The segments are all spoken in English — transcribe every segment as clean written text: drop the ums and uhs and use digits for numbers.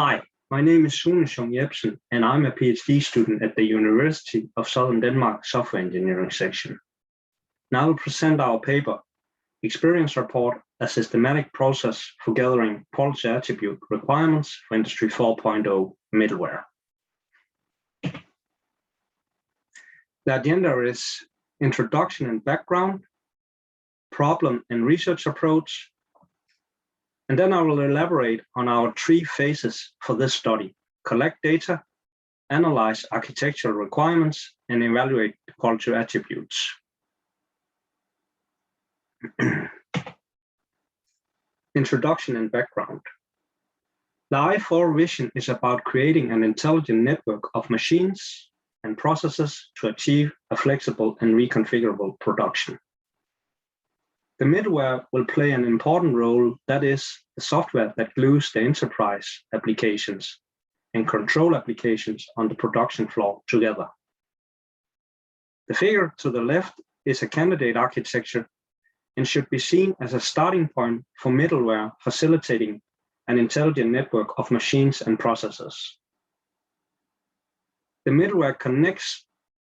Hi, my name is Sune Jepsen, and I'm a PhD student at the University of Southern Denmark Software Engineering section. Now I will present our paper, Experience Report, a systematic process for gathering quality attribute requirements for Industry 4.0 middleware. The agenda is introduction and background, problem and research approach, and then I will elaborate on our 3 phases for this study: collect data, analyze architectural requirements, and evaluate quality attributes. Introduction and background. The I4 vision is about creating an intelligent network of machines and processes to achieve a flexible and reconfigurable production. The middleware will play an important role, that is, the software that glues the enterprise applications and control applications on the production floor together. The figure to the left is a candidate architecture and should be seen as a starting point for middleware facilitating an intelligent network of machines and processes. The middleware connects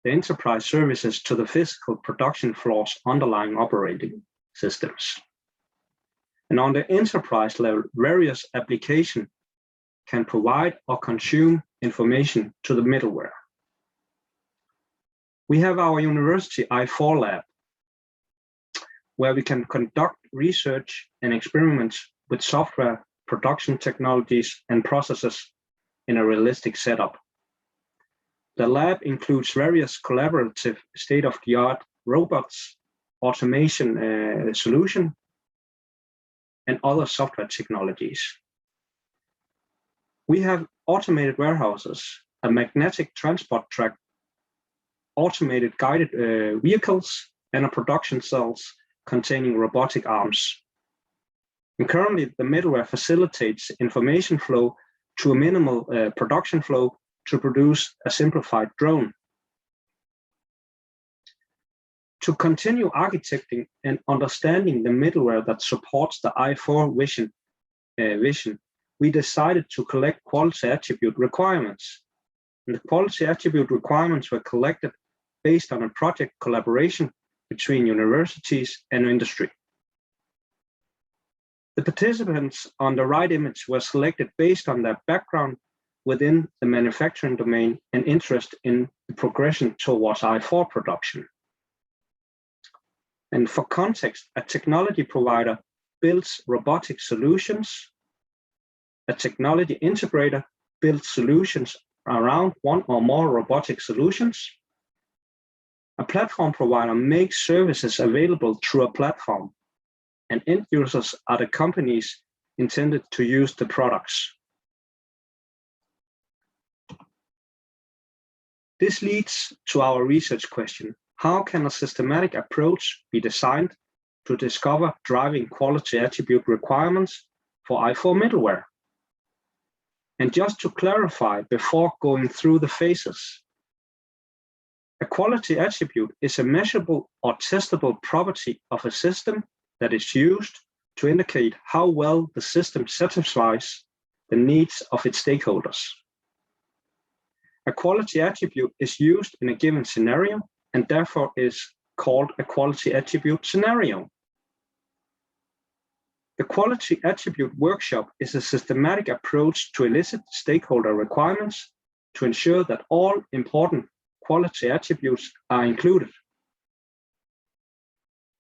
the enterprise services to the physical production floor's underlying operating systems. And on the enterprise level, various applications can provide or consume information to the middleware. We have our university I4 lab, where we can conduct research and experiments with software, production technologies, and processes in a realistic setup. The lab includes various collaborative state-of-the-art robots, automation solution, and other software technologies. We have automated warehouses, a magnetic transport track, automated guided vehicles, and a production cells containing robotic arms. And currently, the middleware facilitates information flow to a minimal production flow to produce a simplified drone. To continue architecting and understanding the middleware that supports the I4 vision, we decided to collect quality attribute requirements. And the quality attribute requirements were collected based on a project collaboration between universities and industry. The participants on the right image were selected based on their background within the manufacturing domain and interest in the progression towards I4 production. And for context, a technology provider builds robotic solutions. A technology integrator builds solutions around one or more robotic solutions. A platform provider makes services available through a platform, and end users are the companies intended to use the products. This leads to our research question: how can a systematic approach be designed to discover driving quality attribute requirements for I4 middleware? And just to clarify before going through the phases, a quality attribute is a measurable or testable property of a system that is used to indicate how well the system satisfies the needs of its stakeholders. A quality attribute is used in a given scenario and therefore is called a quality attribute scenario. The quality attribute workshop is a systematic approach to elicit stakeholder requirements to ensure that all important quality attributes are included.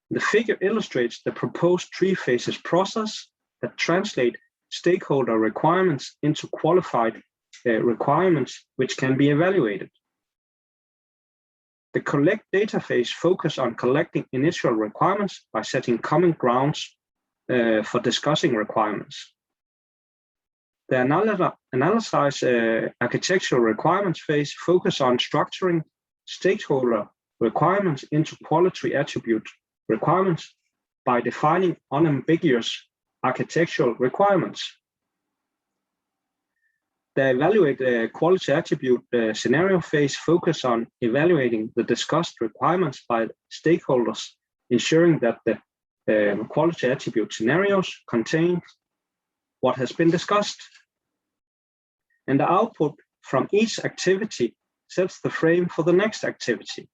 The figure illustrates the proposed 3 phases process that translate stakeholder requirements into qualified requirements which can be evaluated. The collect data phase focuses on collecting initial requirements by setting common grounds for discussing requirements. The analyze architectural requirements phase focuses on structuring stakeholder requirements into quality attribute requirements by defining unambiguous architectural requirements. The evaluate quality attribute scenario phase focus on evaluating the discussed requirements by stakeholders, ensuring that the quality attribute scenarios contain what has been discussed. and the output from each activity sets the frame for the next activity.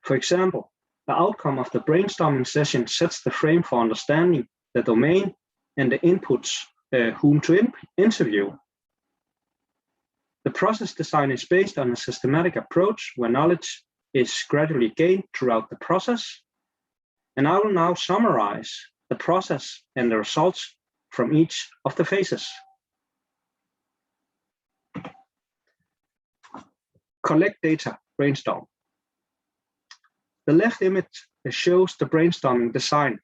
For example, the outcome of the brainstorming session sets the frame for understanding the domain and the inputs whom to interview. The process design is based on a systematic approach where knowledge is gradually gained throughout the process. And I will now summarize the process and the results from each of the phases. Collect data, brainstorm. The left image shows the brainstorming design.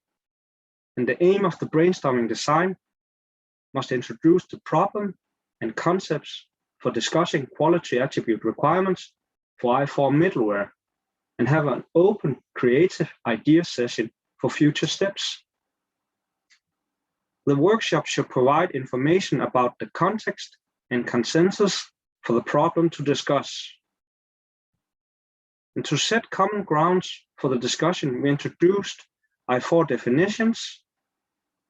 And the aim of the brainstorming design must introduce the problem and concepts for discussing quality attribute requirements for I4 middleware and have an open, creative idea session for future steps. The workshop should provide information about the context and consensus for the problem to discuss. And to set common grounds for the discussion, we introduced I4 definitions,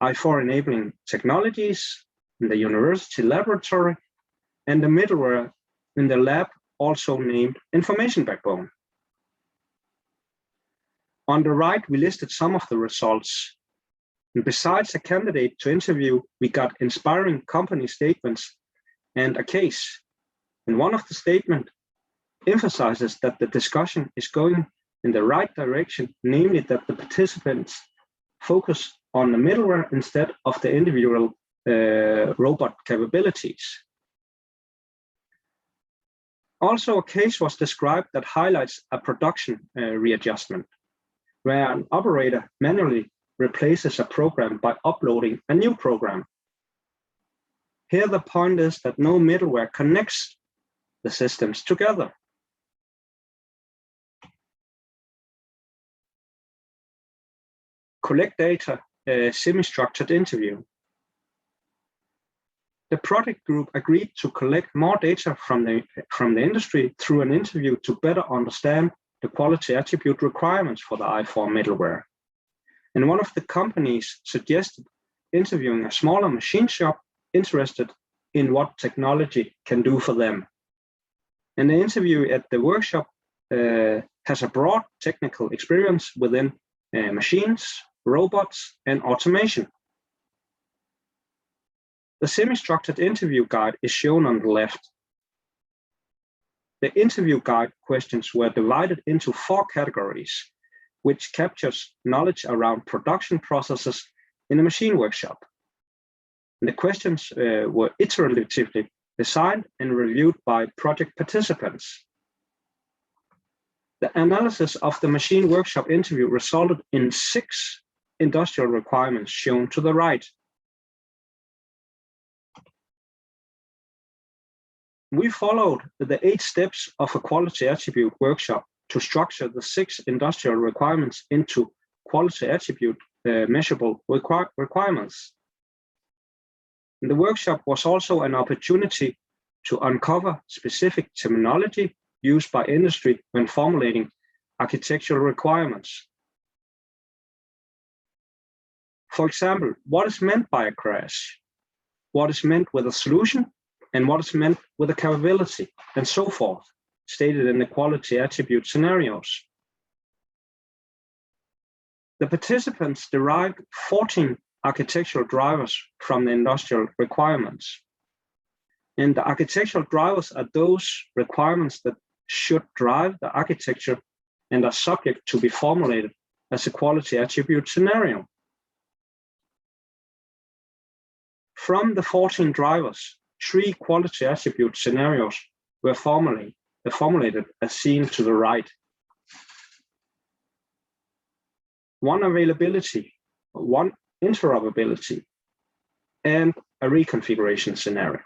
I4 enabling technologies in the university laboratory, and the middleware in the lab, also named information backbone. On the right, we listed some of the results. And besides a candidate to interview, we got inspiring company statements and a case. And one of the statements emphasizes that the discussion is going in the right direction, namely that the participants focus on the middleware instead of the individual robot capabilities. Also, a case was described that highlights a production readjustment, where an operator manually replaces a program by uploading a new program. Here, the point is that no middleware connects the systems together. Collect data, semi-structured interview. The project group agreed to collect more data from the industry through an interview to better understand the quality attribute requirements for the I4 middleware. And one of the companies suggested interviewing a smaller machine shop interested in what technology can do for them. And the interviewee at the workshop has a broad technical experience within machines, robots, and automation. The semi-structured interview guide is shown on the left. The interview guide questions were divided into 4 categories, which captures knowledge around production processes in a machine workshop. And the questions were iteratively designed and reviewed by project participants. The analysis of the machine workshop interview resulted in 6 industrial requirements shown to the right. We followed the 8 steps of a quality attribute workshop to structure the 6 industrial requirements into quality attribute measurable requirements. And the workshop was also an opportunity to uncover specific terminology used by industry when formulating architectural requirements. For example, what is meant by a crash? What is meant with a solution? And what is meant with a capability, and so forth, stated in the quality attribute scenarios. The participants derived 14 architectural drivers from the industrial requirements. And the architectural drivers are those requirements that should drive the architecture and are subject to be formulated as a quality attribute scenario. From the 14 drivers, 3 quality attribute scenarios were formulated as seen to the right. 1 availability, 1 interoperability, and a reconfiguration scenario.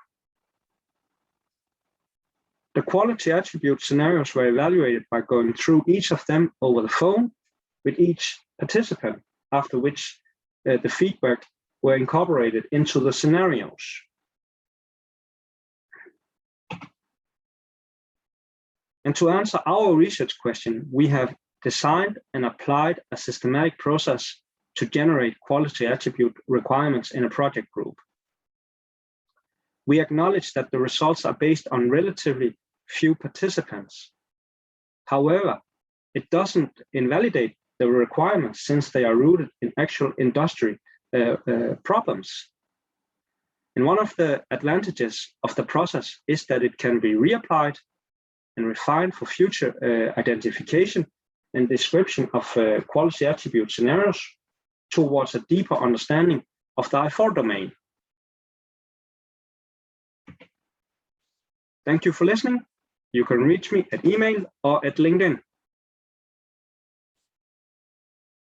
The quality attribute scenarios were evaluated by going through each of them over the phone with each participant, after which the feedback were incorporated into the scenarios. And to answer our research question, we have designed and applied a systematic process to generate quality attribute requirements in a project group. We acknowledge that the results are based on relatively few participants. However, it doesn't invalidate the requirements since they are rooted in actual industry problems. And one of the advantages of the process is that it can be reapplied and refined for future identification and description of quality attribute scenarios towards a deeper understanding of the I4 domain. Thank you for listening. You can reach me at email or at LinkedIn.